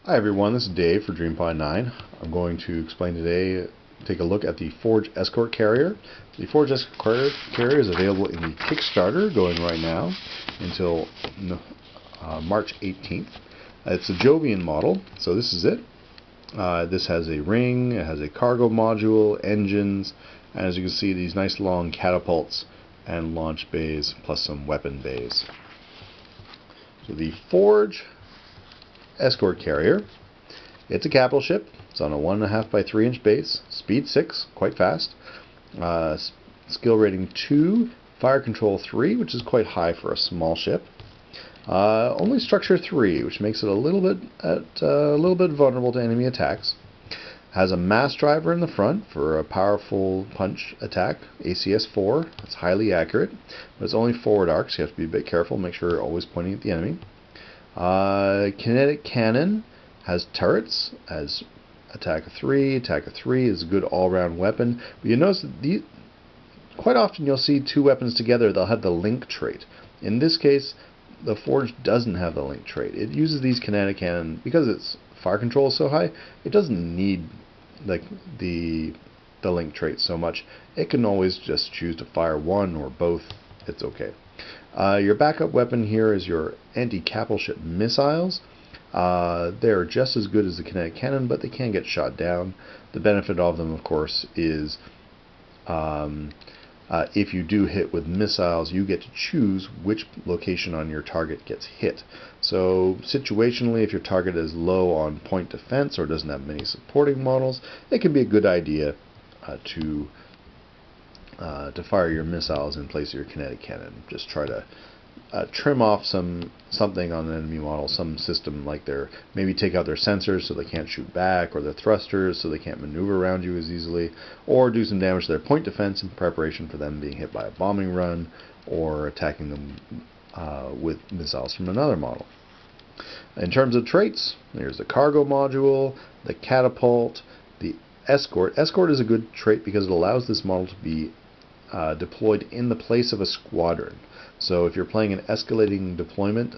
Hi everyone, this is Dave for DreamPod9. I'm going to explain today, take a look at the Forge Escort Carrier. The Forge Escort Carrier is available in the Kickstarter going right now until March 18th. It's a Jovian model, so this is it. This has a ring, it has a cargo module, engines, and as you can see these nice long catapults and launch bays plus some weapon bays. So the Forge Escort Carrier. It's a capital ship. It's on a 1.5 by 3 inch base, speed 6, quite fast. Skill rating 2, fire control 3, which is quite high for a small ship. Only structure 3, which makes it a little bit vulnerable to enemy attacks. Has a mass driver in the front for a powerful punch attack, ACS 4. It's highly accurate, but it's only forward arc, so you have to be a bit careful. Make sure you're always pointing at the enemy. Kinetic cannon has turrets, has attack of 3. Attack of 3 is a good all-round weapon. But you notice that quite often you'll see two weapons together. They'll have the link trait. In this case, the Forge doesn't have the link trait. It uses these kinetic cannon because its fire control is so high. It doesn't need like the link trait so much. It can always just choose to fire one or both. It's okay. Your backup weapon here is your anti-capital ship missiles. They're just as good as the kinetic cannon, but they can get shot down. The benefit of them, of course, is if you do hit with missiles, you get to choose which location on your target gets hit. So situationally, if your target is low on point defense or doesn't have many supporting models, it can be a good idea to fire your missiles in place of your kinetic cannon. Just try to trim off something on an enemy model, some system like maybe take out their sensors so they can't shoot back, or their thrusters so they can't maneuver around you as easily, or do some damage to their point defense in preparation for them being hit by a bombing run or attacking them with missiles from another model. In terms of traits, there's the cargo module, the catapult, the escort. Escort is a good trait because it allows this model to be deployed in the place of a squadron. So if you're playing an escalating deployment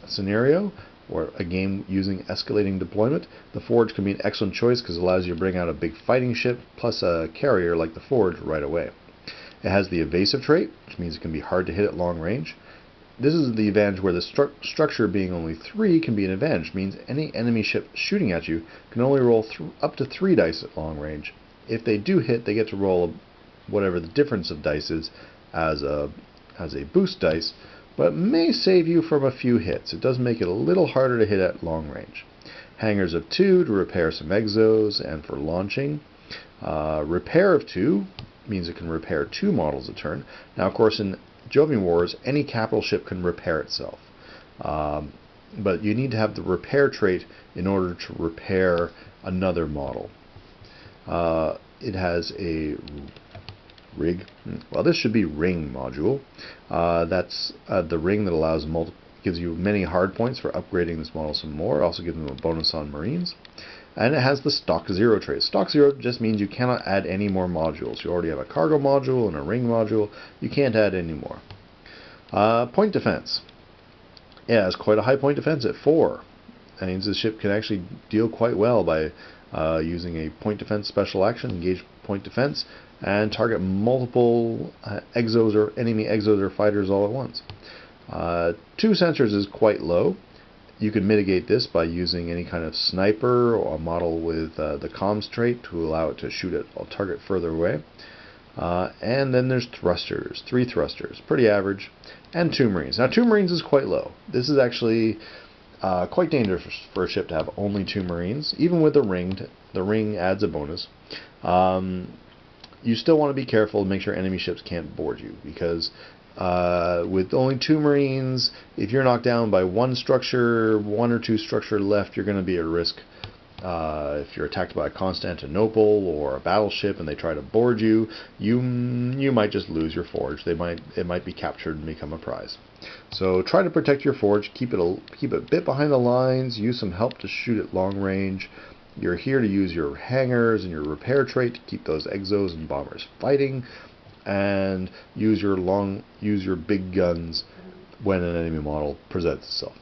scenario or a game using escalating deployment, the Forge can be an excellent choice because it allows you to bring out a big fighting ship plus a carrier like the Forge right away. It has the evasive trait, which means it can be hard to hit at long range. This is the advantage where the structure being only 3 can be an advantage. It means any enemy ship shooting at you can only roll up to 3 dice at long range. If they do hit, they get to roll whatever the difference of dice is as a boost dice, but may save you from a few hits. It does make it a little harder to hit at long range. Hangars of 2 to repair some exos and for launching. Repair of 2 means it can repair 2 models a turn. Now, of course, in Jovian Wars, any capital ship can repair itself. But you need to have the repair trait in order to repair another model. It has a rig. Well, this should be ring module. That's the ring that allows gives you many hard points for upgrading this model some more. It also gives them a bonus on Marines. And it has the stock 0 trait. Stock 0 just means you cannot add any more modules. You already have a cargo module and a ring module. You can't add any more. Point defense. Yeah, it has quite a high point defense at 4. That means the ship can actually deal quite well by using a point defense special action, engage point defense, and target multiple exos or enemy exos or fighters all at once. 2 sensors is quite low. You can mitigate this by using any kind of sniper or a model with the comms trait to allow it to shoot at a target further away. And then there's thrusters, 3 thrusters, pretty average, and 2 Marines. Now 2 Marines is quite low. This is actually quite dangerous for a ship to have only 2 Marines. Even with the ring adds a bonus. You still want to be careful to make sure enemy ships can't board you, because with only 2 Marines, if you're knocked down by 1 structure, 1 or 2 structure left, you're going to be at risk. If you're attacked by a Constantinople or a battleship and they try to board you, you might just lose your Forge. It might be captured and become a prize. So try to protect your Forge. Keep it a bit behind the lines. Use some help to shoot at long range. You're here to use your hangars and your repair trait to keep those exos and bombers fighting, and use your big guns when an enemy model presents itself.